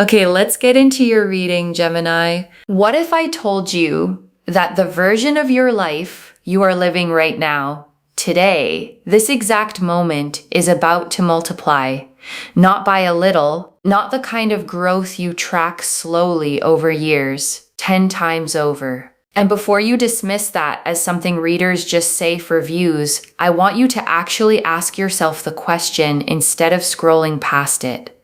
Okay, let's get into your reading, Gemini. What if I told you that the version of your life you are living right now, today, this exact moment, is about to multiply? Not by a little, not the kind of growth you track slowly over years, 10 times over. And before you dismiss that as something readers just say for views, I want you to actually ask yourself the question instead of scrolling past it.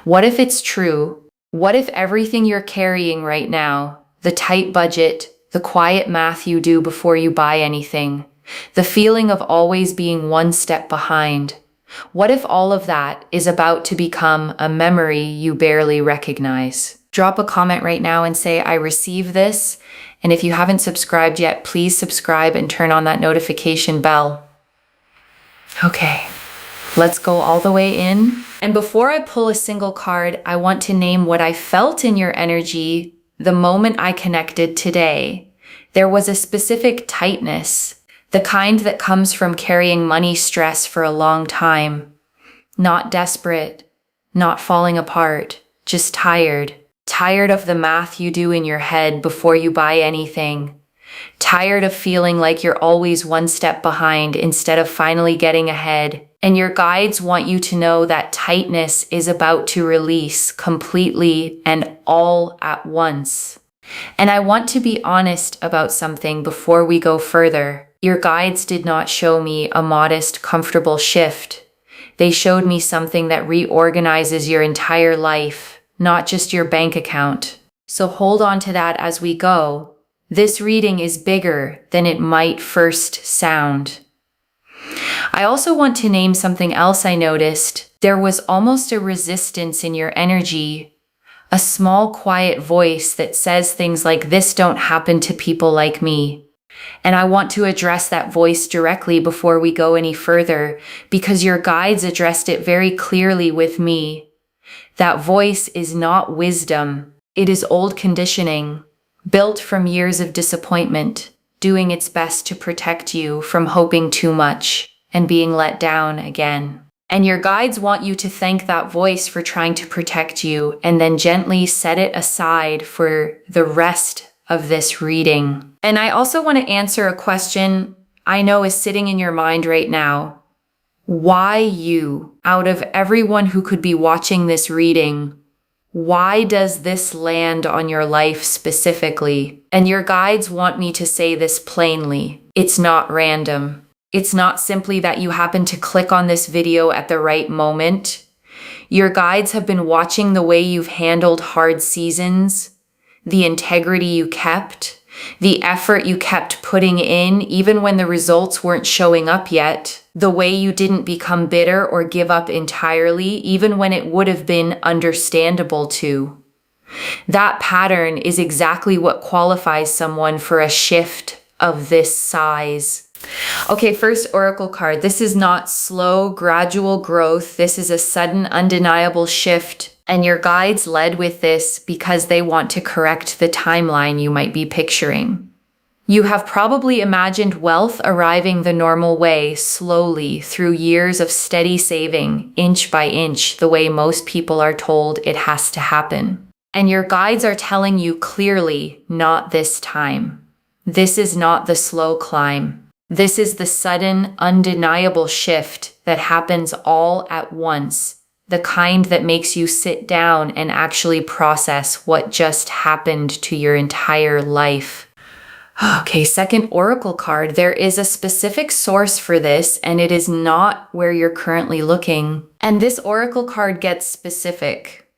What if it's true? What if everything you're carrying right now, the tight budget, the quiet math you do before you buy anything, the feeling of always being one step behind, what if all of that is about to become a memory you barely recognize? Drop a comment right now and say, I receive this. And if you haven't subscribed yet, please subscribe and turn on that notification bell. Okay, let's go all the way in. And before I pull a single card, I want to name what I felt in your energy the moment I connected today. There was a specific tightness, the kind that comes from carrying money stress for a long time. Not desperate, not falling apart, just tired. Tired of the math you do in your head before you buy anything. Tired of feeling like you're always one step behind instead of finally getting ahead. And your guides want you to know that tightness is about to release completely and all at once. And I want to be honest about something before we go further. Your guides did not show me a modest, comfortable shift. They showed me something that reorganizes your entire life, not just your bank account. So hold on to that as we go. This reading is bigger than it might first sound. I also want to name something else I noticed. There was almost a resistance in your energy, a small quiet voice that says things like, this don't happen to people like me. And I want to address that voice directly before we go any further, because your guides addressed it very clearly with me. That voice is not wisdom. It is old conditioning, built from years of disappointment, doing its best to protect you from hoping too much and being let down again. And your guides want you to thank that voice for trying to protect you and then gently set it aside for the rest of this reading. And I also want to answer a question I know is sitting in your mind right now. Why you? Out of everyone who could be watching this reading, why does this land on your life specifically? And your guides want me to say this plainly. It's not random. It's not simply that you happen to click on this video at the right moment. Your guides have been watching the way you've handled hard seasons, the integrity you kept, the effort you kept putting in even when the results weren't showing up yet, the way you didn't become bitter or give up entirely even when it would have been understandable to. That pattern is exactly what qualifies someone for a shift of this size. Okay, first oracle card. This is not slow, gradual growth. This is a sudden, undeniable shift. And your guides led with this because they want to correct the timeline you might be picturing. You have probably imagined wealth arriving the normal way, slowly, through years of steady saving, inch by inch, the way most people are told it has to happen. And your guides are telling you clearly, not this time. This is not the slow climb. This is the sudden, undeniable shift that happens all at once, the kind that makes you sit down and actually process what just happened to your entire life. Okay, second oracle card. There is a specific source for this, and it is not where you're currently looking. And this oracle card gets specific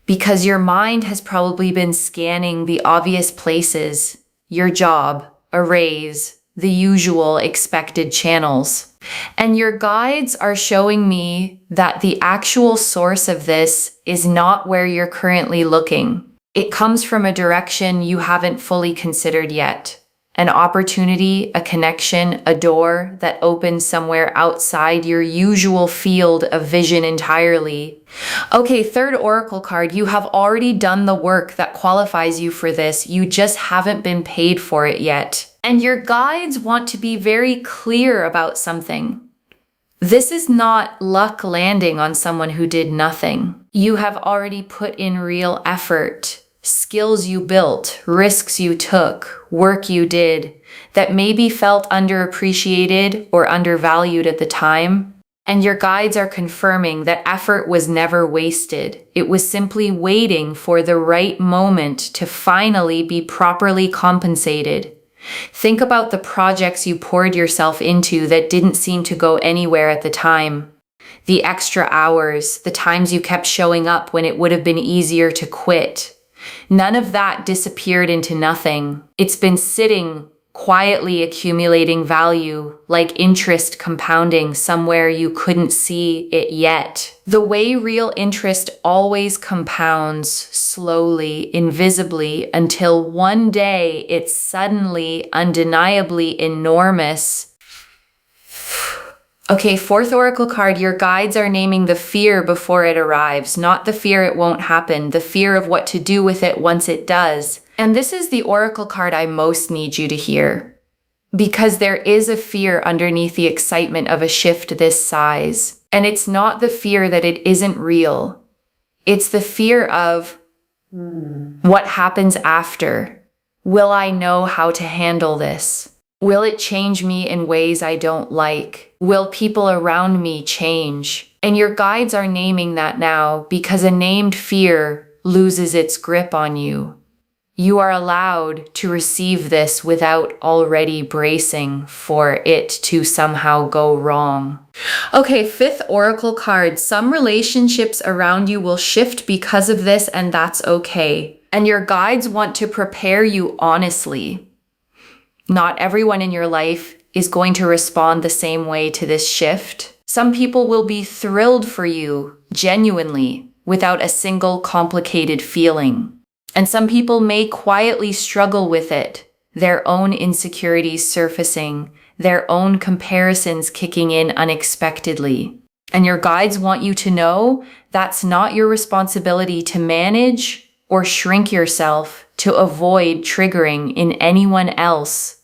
because your mind has probably been scanning the obvious places, your job, a raise, the usual expected channels. And your guides are showing me that the actual source of this is not where you're currently looking. It comes from a direction you haven't fully considered yet. An opportunity, a connection, a door that opens somewhere outside your usual field of vision entirely. Okay, third oracle card. You have already done the work that qualifies you for this. You just haven't been paid for it yet. And your guides want to be very clear about something. This is not luck landing on someone who did nothing. You have already put in real effort, skills you built, risks you took, work you did that maybe felt underappreciated or undervalued at the time. And your guides are confirming that effort was never wasted. It was simply waiting for the right moment to finally be properly compensated. Think about the projects you poured yourself into that didn't seem to go anywhere at the time. The extra hours, the times you kept showing up when it would have been easier to quit. None of that disappeared into nothing. It's been sitting, quietly accumulating value, like interest compounding somewhere you couldn't see it yet. The way real interest always compounds slowly, invisibly, until one day it's suddenly, undeniably enormous. Okay, fourth oracle card, your guides are naming the fear before it arrives, not the fear it won't happen, the fear of what to do with it once it does. And this is the oracle card I most need you to hear, because there is a fear underneath the excitement of a shift this size. And it's not the fear that it isn't real. It's the fear of what happens after. Will I know how to handle this? Will it change me in ways I don't like? Will people around me change? And your guides are naming that now because a named fear loses its grip on you. You are allowed to receive this without already bracing for it to somehow go wrong. Okay, fifth oracle card. Some relationships around you will shift because of this, and that's okay. And your guides want to prepare you honestly. Not everyone in your life is going to respond the same way to this shift. Some people will be thrilled for you, genuinely, without a single complicated feeling. And some people may quietly struggle with it, their own insecurities surfacing, their own comparisons kicking in unexpectedly. And your guides want you to know that's not your responsibility to manage or shrink yourself to avoid triggering in anyone else.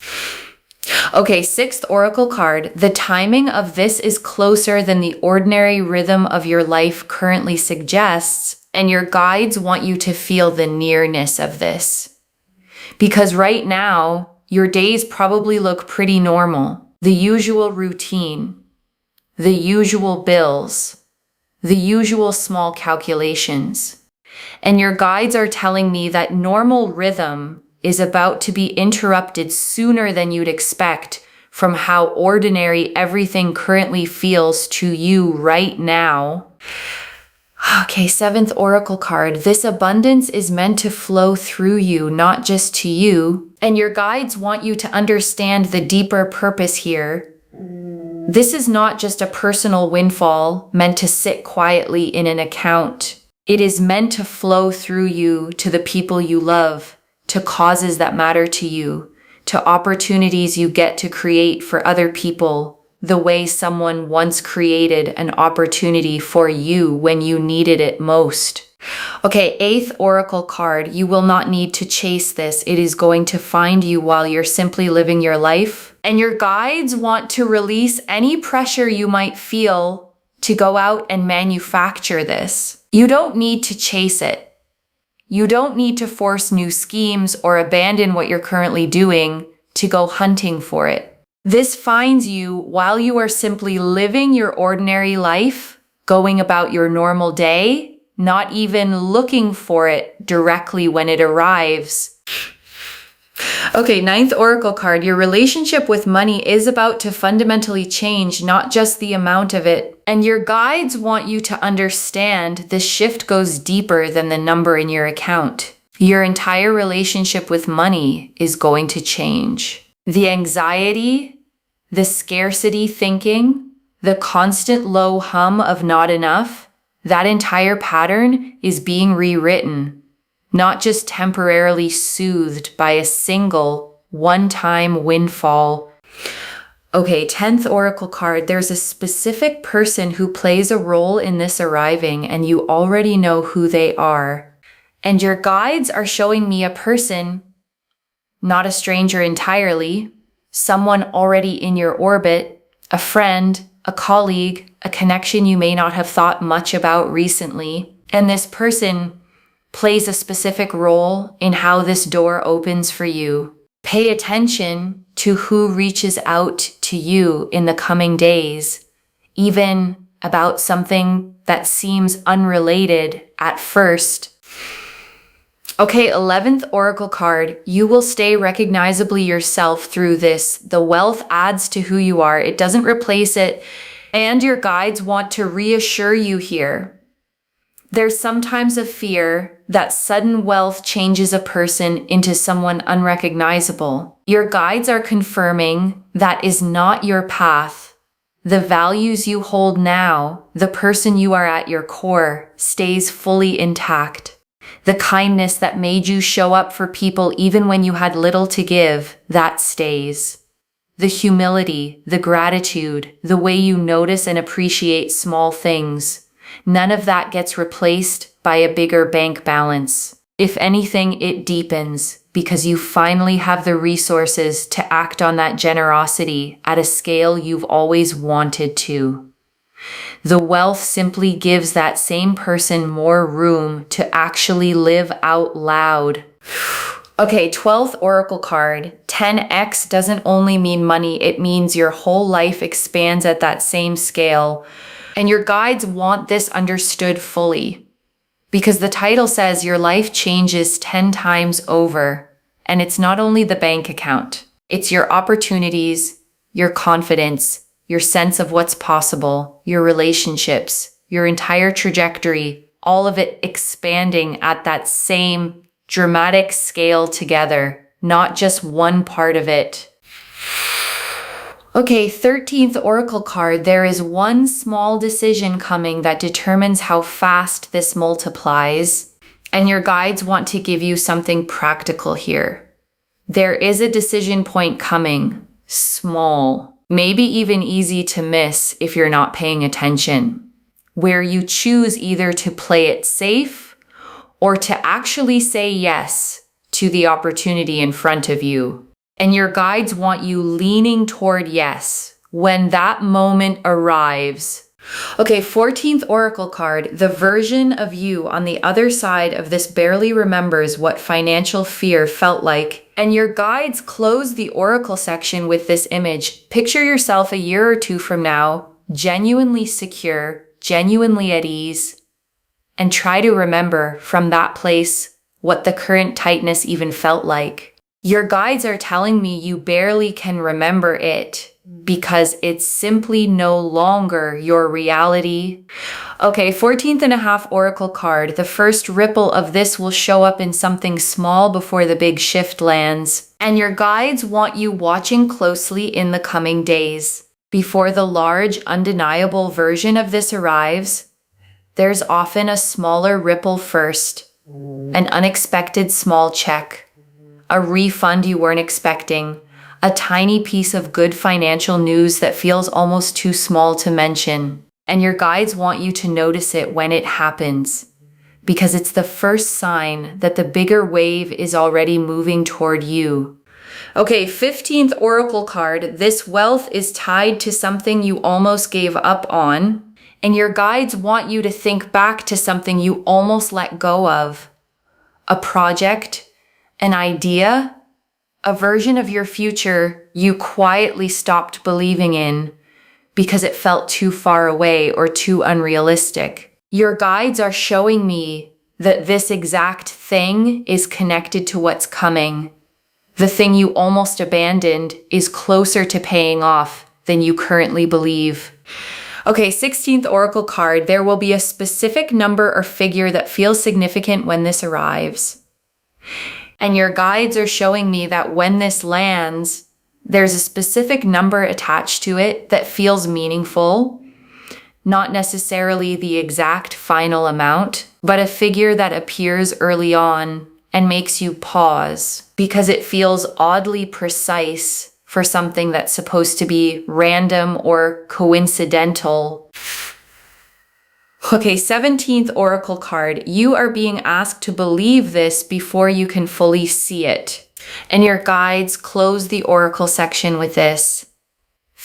Okay, sixth oracle card. The timing of this is closer than the ordinary rhythm of your life currently suggests, and your guides want you to feel the nearness of this. Because right now, your days probably look pretty normal. The usual routine, the usual bills, the usual small calculations. And your guides are telling me that normal rhythm is about to be interrupted sooner than you'd expect from how ordinary everything currently feels to you right now. Okay, seventh oracle card. This abundance is meant to flow through you, not just to you. And your guides want you to understand the deeper purpose here. This is not just a personal windfall meant to sit quietly in an account. It is meant to flow through you to the people you love, to causes that matter to you, to opportunities you get to create for other people, the way someone once created an opportunity for you when you needed it most. Okay, eighth oracle card. You will not need to chase this. It is going to find you while you're simply living your life. And your guides want to release any pressure you might feel to go out and manufacture this. You don't need to chase it. You don't need to force new schemes or abandon what you're currently doing to go hunting for it. This finds you while you are simply living your ordinary life, going about your normal day, not even looking for it directly when it arrives. Okay, ninth oracle card. Your relationship with money is about to fundamentally change, not just the amount of it. And your guides want you to understand this shift goes deeper than the number in your account. Your entire relationship with money is going to change. The anxiety, the scarcity thinking, the constant low hum of not enough, that entire pattern is being rewritten, not just temporarily soothed by a single one-time windfall. Okay, 10th oracle card. There's a specific person who plays a role in this arriving, and you already know who they are. And your guides are showing me a person, not a stranger entirely, someone already in your orbit, a friend, a colleague, a connection you may not have thought much about recently. And this person plays a specific role in how this door opens for you. Pay attention to who reaches out to you in the coming days, even about something that seems unrelated at first. Okay, 11th Oracle card. You will stay recognizably yourself through this. The wealth adds to who you are. It doesn't replace it. And your guides want to reassure you here. There's sometimes a fear that sudden wealth changes a person into someone unrecognizable. Your guides are confirming that is not your path. The values you hold now, the person you are at your core, stays fully intact. The kindness that made you show up for people even when you had little to give, that stays. The humility, the gratitude, the way you notice and appreciate small things, none of that gets replaced by a bigger bank balance. If anything, it deepens because you finally have the resources to act on that generosity at a scale you've always wanted to. The wealth simply gives that same person more room to actually live out loud. Okay, 12th Oracle card. 10x doesn't only mean money, it means your whole life expands at that same scale. And your guides want this understood fully. Because the title says your life changes 10 times over. And it's not only the bank account. It's your opportunities, your confidence, your sense of what's possible, your relationships, your entire trajectory, all of it expanding at that same dramatic scale together, not just one part of it. Okay, 13th Oracle card. There is one small decision coming that determines how fast this multiplies, and your guides want to give you something practical here. There is a decision point coming, small, maybe even easy to miss if you're not paying attention, where you choose either to play it safe or to actually say yes to the opportunity in front of you. And your guides want you leaning toward yes when that moment arrives. Okay, 14th Oracle card. The version of you on the other side of this barely remembers what financial fear felt like. And your guides close the Oracle section with this image. Picture yourself a year or two from now, genuinely secure, genuinely at ease, and try to remember from that place what the current tightness even felt like. Your guides are telling me you barely can remember it because it's simply no longer your reality. Okay, 14th and a half Oracle card. The first ripple of this will show up in something small before the big shift lands. And your guides want you watching closely in the coming days. Before the large, undeniable version of this arrives, there's often a smaller ripple first, an unexpected small check, a refund you weren't expecting, a tiny piece of good financial news that feels almost too small to mention. And your guides want you to notice it when it happens, because it's the first sign that the bigger wave is already moving toward you. Okay, 15th Oracle card. This wealth is tied to something you almost gave up on, and your guides want you to think back to something you almost let go of. A project, an idea, a version of your future you quietly stopped believing in because it felt too far away or too unrealistic. Your guides are showing me that this exact thing is connected to what's coming. The thing you almost abandoned is closer to paying off than you currently believe. Okay, 16th Oracle card. There will be a specific number or figure that feels significant when this arrives. And your guides are showing me that when this lands, there's a specific number attached to it that feels meaningful, not necessarily the exact final amount, but a figure that appears early on and makes you pause because it feels oddly precise for something that's supposed to be random or coincidental. Okay, 17th Oracle card. You are being asked to believe this before you can fully see it. And your guides close the Oracle section with this.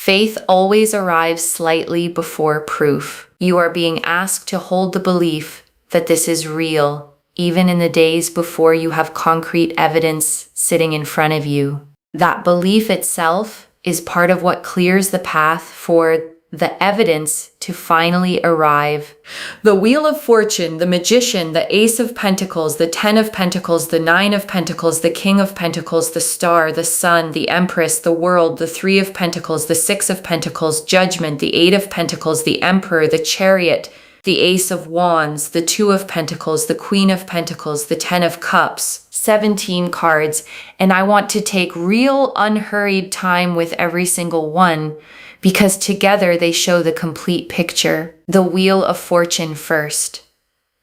Faith always arrives slightly before proof. You are being asked to hold the belief that this is real, even in the days before you have concrete evidence sitting in front of you. That belief itself is part of what clears the path for the evidence to finally arrive. The Wheel of Fortune, the Magician, the Ace of Pentacles, the Ten of Pentacles, the Nine of Pentacles, the King of Pentacles, the Star, the Sun, the Empress, the World, the Three of Pentacles, the Six of Pentacles, Judgment, the Eight of Pentacles, the Emperor, the Chariot, the Ace of Wands, the Two of Pentacles, the Queen of Pentacles, the Ten of Cups, 17 cards, and I want to take real unhurried time with every single one because together they show the complete picture. The Wheel of Fortune first,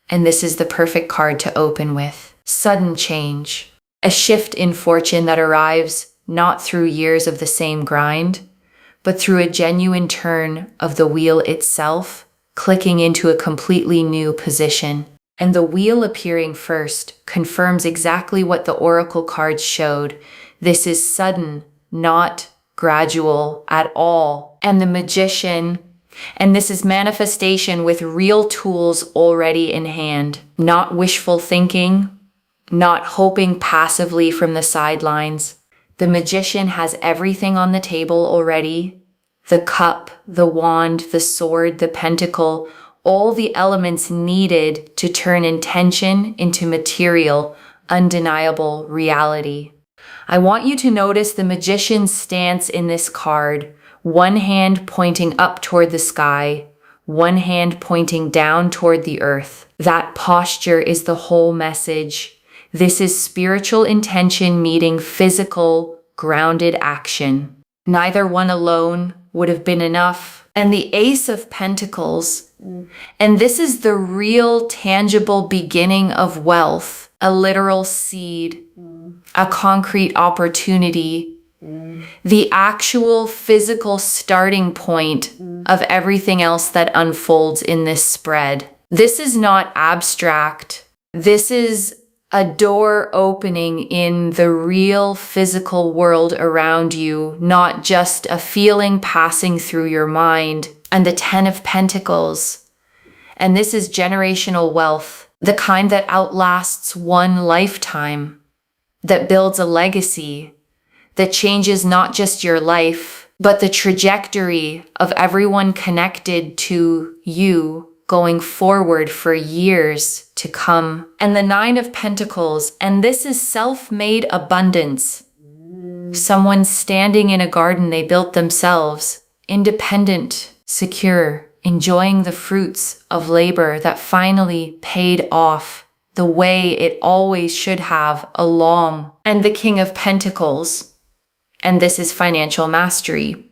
and this is the perfect card to open with. Sudden change, a shift in fortune that arrives not through years of the same grind, but through a genuine turn of the wheel itself, clicking into a completely new position. And the wheel appearing first confirms exactly what the oracle cards showed. This is sudden, not gradual at all. And the Magician, and this is manifestation with real tools already in hand. Not wishful thinking, not hoping passively from the sidelines. The Magician has everything on the table already. The cup, the wand, the sword, the pentacle, all the elements needed to turn intention into material, undeniable reality. I want you to notice the Magician's stance in this card. One hand pointing up toward the sky, one hand pointing down toward the earth. That posture is the whole message. This is spiritual intention meeting physical, grounded action. Neither one alone would have been enough. And the Ace of Pentacles, and this is the real tangible beginning of wealth, a literal seed, a concrete opportunity, the actual physical starting point of everything else that unfolds in this spread. This is not abstract. This is a door opening in the real physical world around you, not just a feeling passing through your mind. And the Ten of Pentacles. And this is generational wealth, the kind that outlasts one lifetime, that builds a legacy, that changes not just your life, but the trajectory of everyone connected to you going forward for years to come. And the Nine of Pentacles, and this is self-made abundance. Someone standing in a garden they built themselves, independent, secure, enjoying the fruits of labor that finally paid off the way it always should have along. And the King of Pentacles, and this is financial mastery.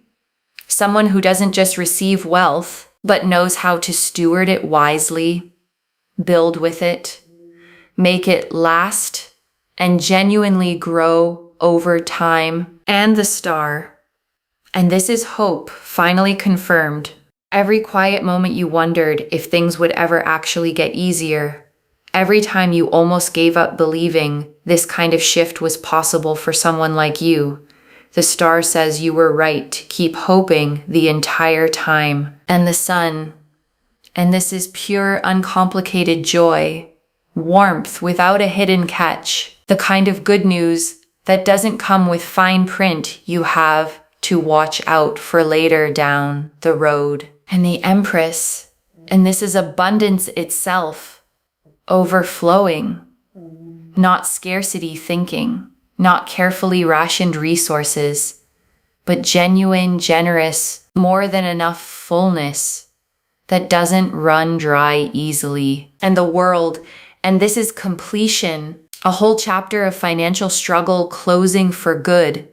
Someone who doesn't just receive wealth, but knows how to steward it wisely, build with it, make it last, and genuinely grow over time. And the Star. And this is hope, finally confirmed. Every quiet moment you wondered if things would ever actually get easier. Every time you almost gave up believing this kind of shift was possible for someone like you. The Star says you were right to keep hoping the entire time. And the Sun. And this is pure, uncomplicated joy. Warmth without a hidden catch. The kind of good news that doesn't come with fine print you have to watch out for later down the road. And the Empress. And this is abundance itself. Overflowing. Not scarcity thinking. Not carefully rationed resources, but genuine, generous, more than enough fullness that doesn't run dry easily. And the World, and this is completion, a whole chapter of financial struggle closing for good,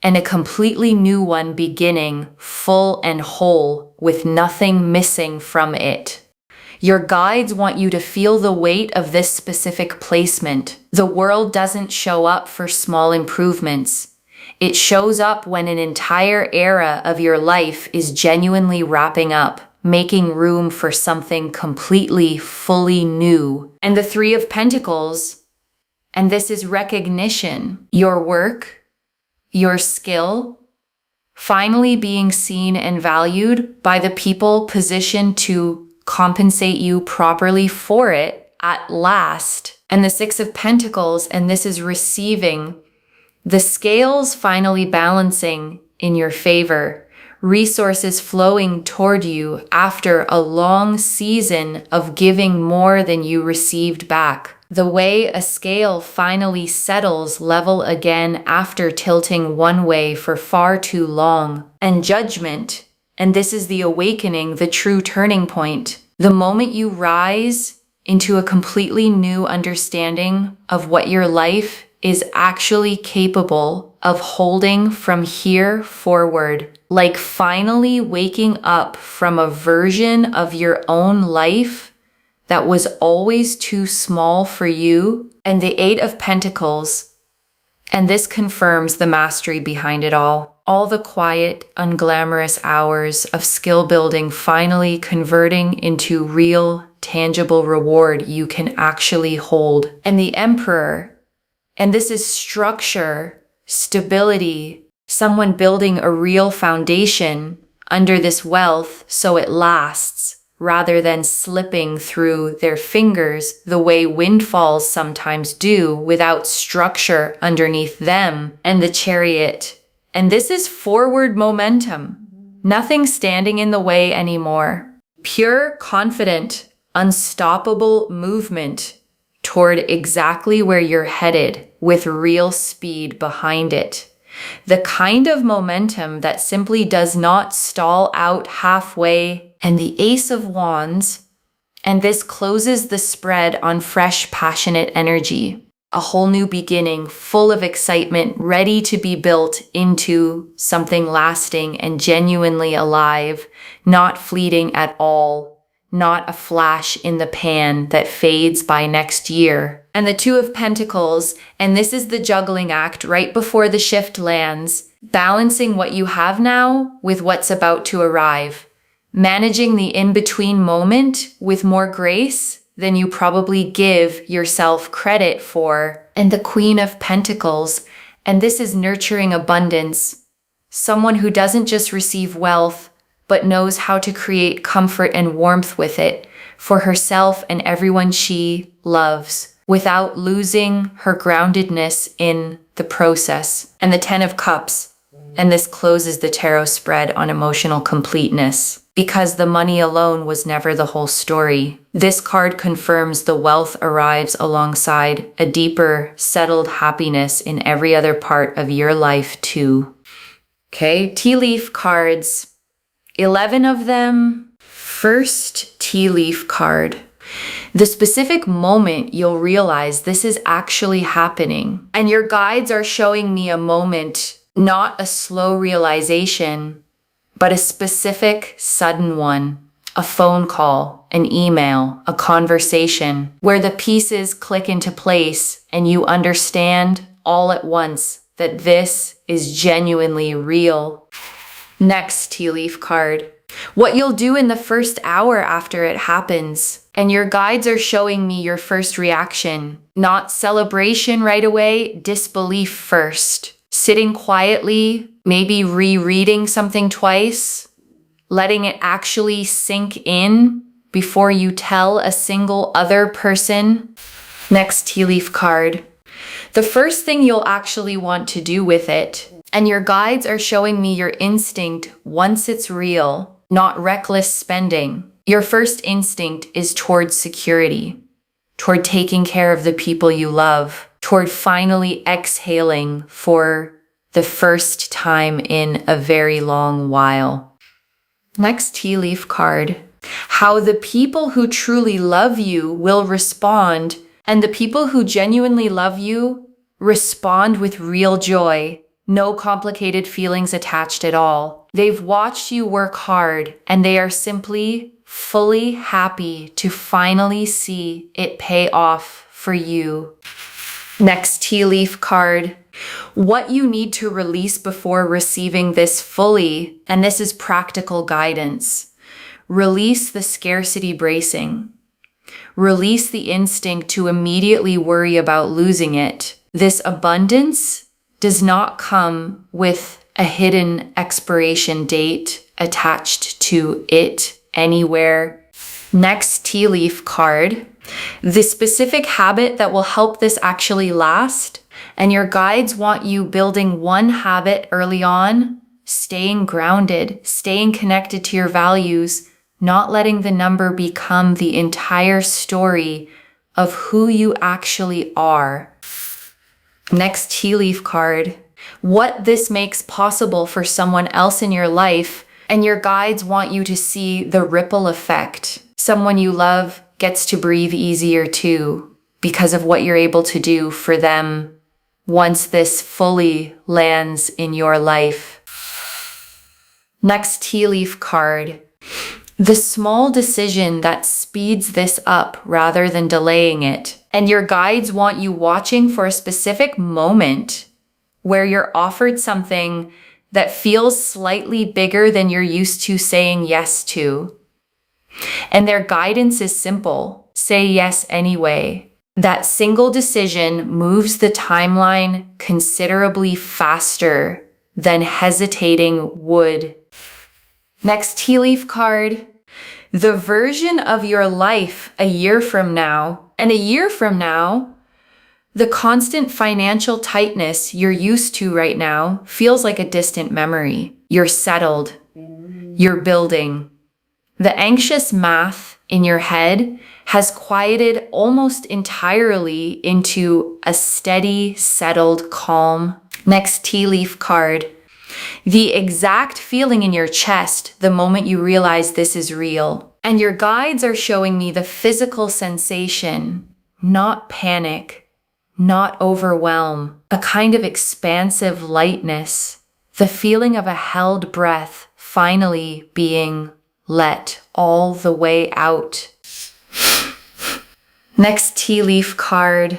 and a completely new one beginning, full and whole, with nothing missing from it. Your guides want you to feel the weight of this specific placement. The world doesn't show up for small improvements. It shows up when an entire era of your life is genuinely wrapping up, making room for something completely, fully new. And the Three of Pentacles, and this is recognition. Your work, your skill, finally being seen and valued by the people positioned to compensate you properly for it at last. And the Six of Pentacles, and this is receiving, the scales finally balancing in your favor, resources flowing toward you after a long season of giving more than you received back. The way a scale finally settles level again after tilting one way for far too long. And judgment, and this is the awakening, the true turning point. The moment you rise into a completely new understanding of what your life is actually capable of holding from here forward. Like finally waking up from a version of your own life that was always too small for you. And the Eight of Pentacles, and this confirms the mastery behind it all. All the quiet, unglamorous hours of skill building finally converting into real, tangible reward you can actually hold. And the Emperor, and this is structure, stability, someone building a real foundation under this wealth so it lasts, rather than slipping through their fingers the way windfalls sometimes do without structure underneath them. And the Chariot, and this is forward momentum, nothing standing in the way anymore. Pure, confident, unstoppable movement toward exactly where you're headed with real speed behind it. The kind of momentum that simply does not stall out halfway. And the Ace of Wands, and this closes the spread on fresh, passionate energy. A whole new beginning, full of excitement, ready to be built into something lasting and genuinely alive, not fleeting at all. Not a flash in the pan that fades by next year. And the Two of Pentacles, and this is the juggling act right before the shift lands, balancing what you have now with what's about to arrive, managing the in-between moment with more grace than you probably give yourself credit for. And the Queen of Pentacles, and this is nurturing abundance, someone who doesn't just receive wealth, but knows how to create comfort and warmth with it for herself and everyone she loves, without losing her groundedness in the process. And the Ten of Cups, and this closes the tarot spread on emotional completeness, because the money alone was never the whole story. This card confirms the wealth arrives alongside a deeper, settled happiness in every other part of your life too. Okay, tea leaf cards. 11 of them. First tea leaf card. The specific moment you'll realize this is actually happening. And your guides are showing me a moment, not a slow realization, but a specific, sudden one. A phone call, an email, a conversation, where the pieces click into place and you understand all at once that this is genuinely real. Next tea leaf card. What you'll do in the first hour after it happens. And your guides are showing me your first reaction. Not celebration right away, disbelief first. Sitting quietly, maybe rereading something twice. Letting it actually sink in before you tell a single other person. Next tea leaf card. The first thing you'll actually want to do with it. And your guides are showing me your instinct once it's real, not reckless spending. Your first instinct is towards security, toward taking care of the people you love, toward finally exhaling for the first time in a very long while. Next tea leaf card. How the people who truly love you will respond, and the people who genuinely love you respond with real joy. No complicated feelings attached at all. They've watched you work hard, and they are simply fully happy to finally see it pay off for you. Next tea leaf card. What you need to release before receiving this fully, and this is practical guidance. Release the scarcity bracing. Release the instinct to immediately worry about losing it. This abundance does not come with a hidden expiration date attached to it anywhere. Next tea leaf card, the specific habit that will help this actually last. And your guides want you building one habit early on, staying grounded, staying connected to your values, not letting the number become the entire story of who you actually are. Next tea leaf card, what this makes possible for someone else in your life, and your guides want you to see the ripple effect. Someone you love gets to breathe easier too because of what you're able to do for them once this fully lands in your life. Next tea leaf card, the small decision that speeds this up rather than delaying it. And your guides want you watching for a specific moment where you're offered something that feels slightly bigger than you're used to saying yes to. And their guidance is simple. Say yes anyway. That single decision moves the timeline considerably faster than hesitating would. Next tea leaf card, the version of your life a year from now. And a year from now, the constant financial tightness you're used to right now feels like a distant memory. You're settled. You're building. The anxious math in your head has quieted almost entirely into a steady, settled calm. Next tea leaf card, the exact feeling in your chest the moment you realize this is real. And your guides are showing me the physical sensation, not panic, not overwhelm, a kind of expansive lightness, the feeling of a held breath finally being let all the way out. Next tea leaf card,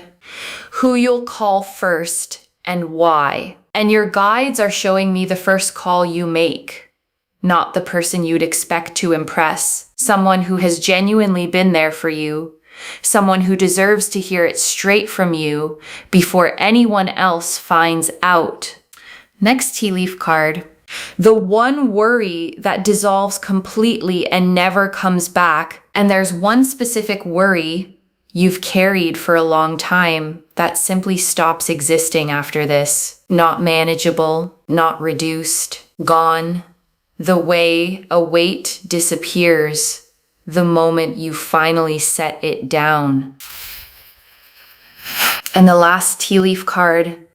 who you'll call first and why. And your guides are showing me the first call you make, not the person you'd expect to impress. Someone who has genuinely been there for you. Someone who deserves to hear it straight from you before anyone else finds out. Next tea leaf card, the one worry that dissolves completely and never comes back. And there's one specific worry you've carried for a long time that simply stops existing after this. Not manageable, not reduced, gone. The way a weight disappears the moment you finally set it down. And the last tea leaf card,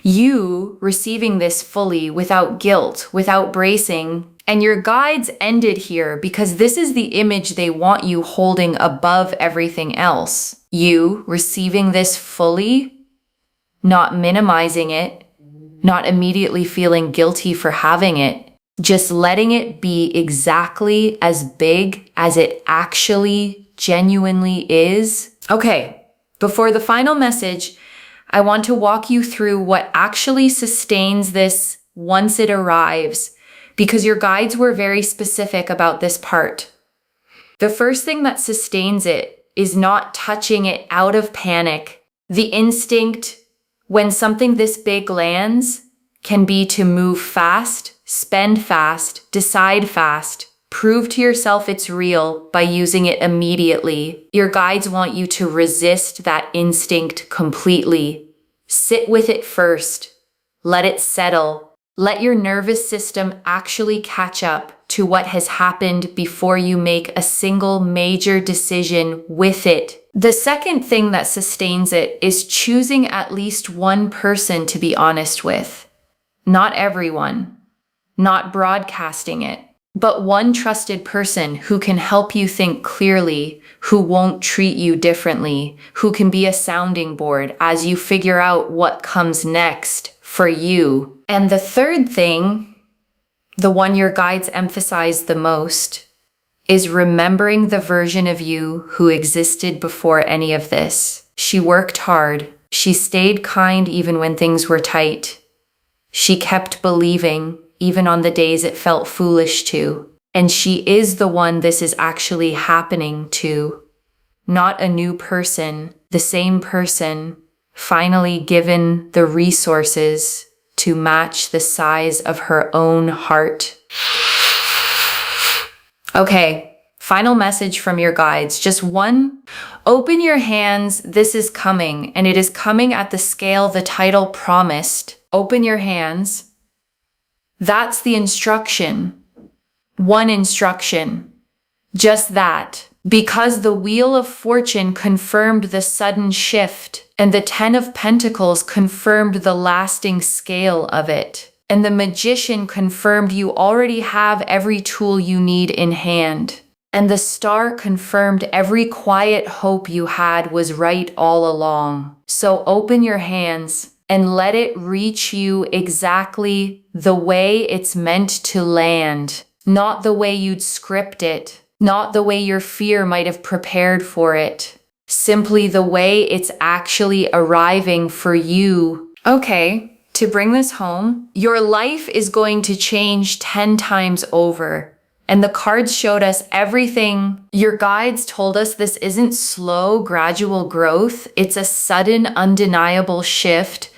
you receiving this fully without guilt, without bracing. And your guides ended here because this is the image they want you holding above everything else. You receiving this fully, not minimizing it, not immediately feeling guilty for having it, just letting it be exactly as big as it actually genuinely is. Okay, before the final message, I want to walk you through what actually sustains this once it arrives, because your guides were very specific about this part. The first thing that sustains it is not touching it out of panic. The instinct when something this big lands can be to move fast, spend fast, decide fast, prove to yourself it's real by using it immediately. Your guides want you to resist that instinct completely. Sit with it first. Let it settle. Let your nervous system actually catch up to what has happened before you make a single major decision with it. The second thing that sustains it is choosing at least one person to be honest with. Not everyone. Not broadcasting it, but one trusted person who can help you think clearly, who won't treat you differently, who can be a sounding board as you figure out what comes next for you. And the third thing, the one your guides emphasize the most, is remembering the version of you who existed before any of this. She worked hard. She stayed kind even when things were tight. She kept believing even on the days it felt foolish to. And she is the one this is actually happening to. Not a new person, the same person, finally given the resources to match the size of her own heart. Okay, final message from your guides. Just one. Open your hands. This is coming, and it is coming at the scale the title promised. Open your hands. That's the instruction. One instruction. Just that. Because the Wheel of Fortune confirmed the sudden shift, and the Ten of Pentacles confirmed the lasting scale of it, and the Magician confirmed you already have every tool you need in hand, and the Star confirmed every quiet hope you had was right all along. So open your hands and let it reach you exactly the way it's meant to land, not the way you'd script it. Not the way your fear might have prepared for it. Simply the way it's actually arriving for you. Okay, to bring this home, your life is going to change 10 times over. And the cards showed us everything. Your guides told us this isn't slow, gradual growth. It's a sudden, undeniable shift.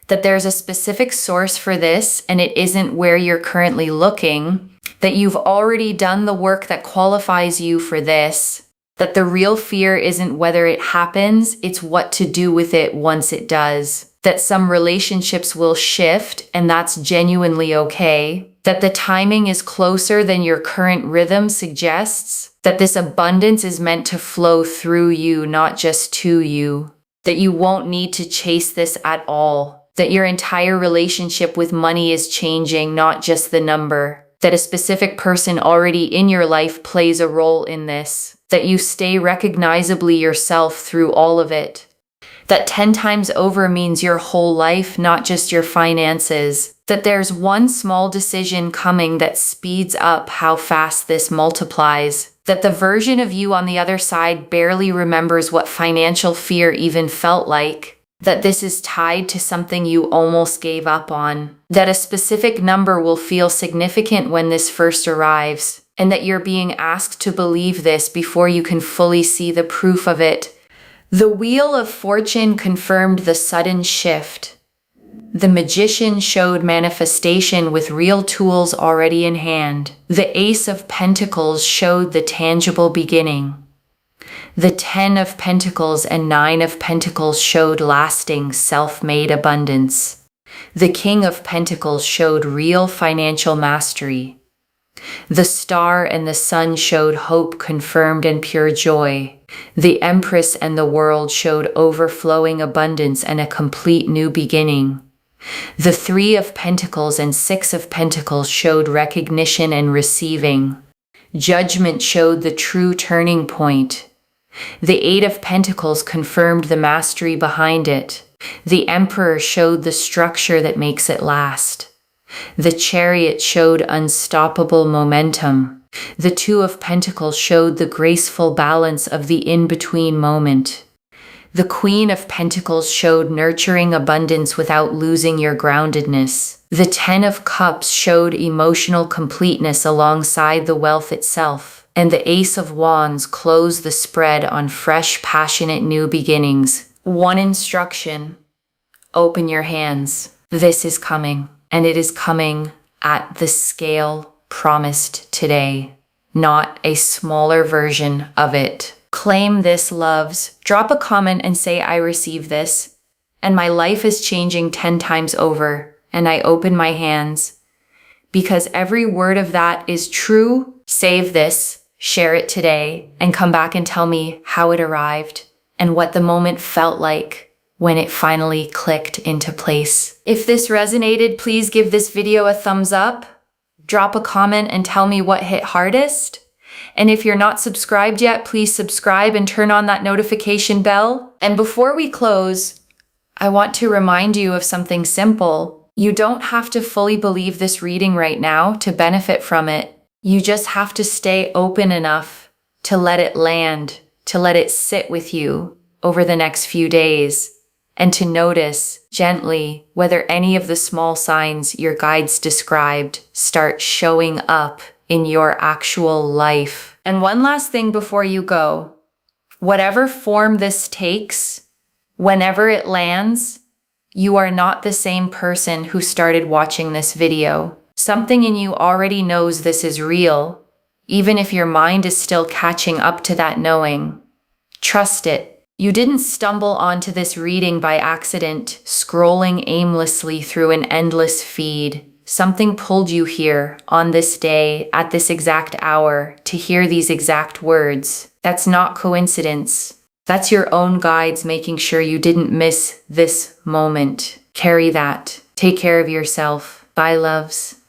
That there's a specific source for this, and it isn't where you're currently looking. That you've already done the work that qualifies you for this, that the real fear isn't whether it happens, it's what to do with it once it does, that some relationships will shift and that's genuinely okay, that the timing is closer than your current rhythm suggests, that this abundance is meant to flow through you, not just to you, that you won't need to chase this at all, that your entire relationship with money is changing, not just the number. That a specific person already in your life plays a role in this, that you stay recognizably yourself through all of it, that 10 times over means your whole life, not just your finances, that there's one small decision coming that speeds up how fast this multiplies, that the version of you on the other side barely remembers what financial fear even felt like, that this is tied to something you almost gave up on, that a specific number will feel significant when this first arrives, and that you're being asked to believe this before you can fully see the proof of it. The Wheel of Fortune confirmed the sudden shift. The Magician showed manifestation with real tools already in hand. The Ace of Pentacles showed the tangible beginning. The 10 of Pentacles and 9 of Pentacles showed lasting, self-made abundance. The King of Pentacles showed real financial mastery. The Star and the Sun showed hope confirmed and pure joy. The Empress and the World showed overflowing abundance and a complete new beginning. The 3 of Pentacles and 6 of Pentacles showed recognition and receiving. Judgment showed the true turning point. The 8 of Pentacles confirmed the mastery behind it. The Emperor showed the structure that makes it last. The Chariot showed unstoppable momentum. The 2 of Pentacles showed the graceful balance of the in-between moment. The Queen of Pentacles showed nurturing abundance without losing your groundedness. The 10 of Cups showed emotional completeness alongside the wealth itself. And the Ace of Wands closed the spread on fresh, passionate new beginnings. One instruction: open your hands. This is coming, and it is coming at the scale promised today, not a smaller version of it. Claim this, loves. Drop a comment and say, I receive this, and my life is changing 10 times over, and I open my hands. Because every word of that is true. Save this. Share it today and come back and tell me how it arrived and what the moment felt like when it finally clicked into place. If this resonated, please give this video a thumbs up, drop a comment and tell me what hit hardest. And if you're not subscribed yet, please subscribe and turn on that notification bell. And before we close, I want to remind you of something simple. You don't have to fully believe this reading right now to benefit from it. You just have to stay open enough to let it land, to let it sit with you over the next few days, and to notice gently whether any of the small signs your guides described start showing up in your actual life. And one last thing before you go, whatever form this takes, whenever it lands, You are not the same person who started watching this video. Something in you already knows this is real, even if your mind is still catching up to that knowing. Trust it. You didn't stumble onto this reading by accident, scrolling aimlessly through an endless feed. Something pulled you here, on this day, at this exact hour, to hear these exact words. That's not coincidence. That's your own guides making sure you didn't miss this moment. Carry that. Take care of yourself. Bye, loves.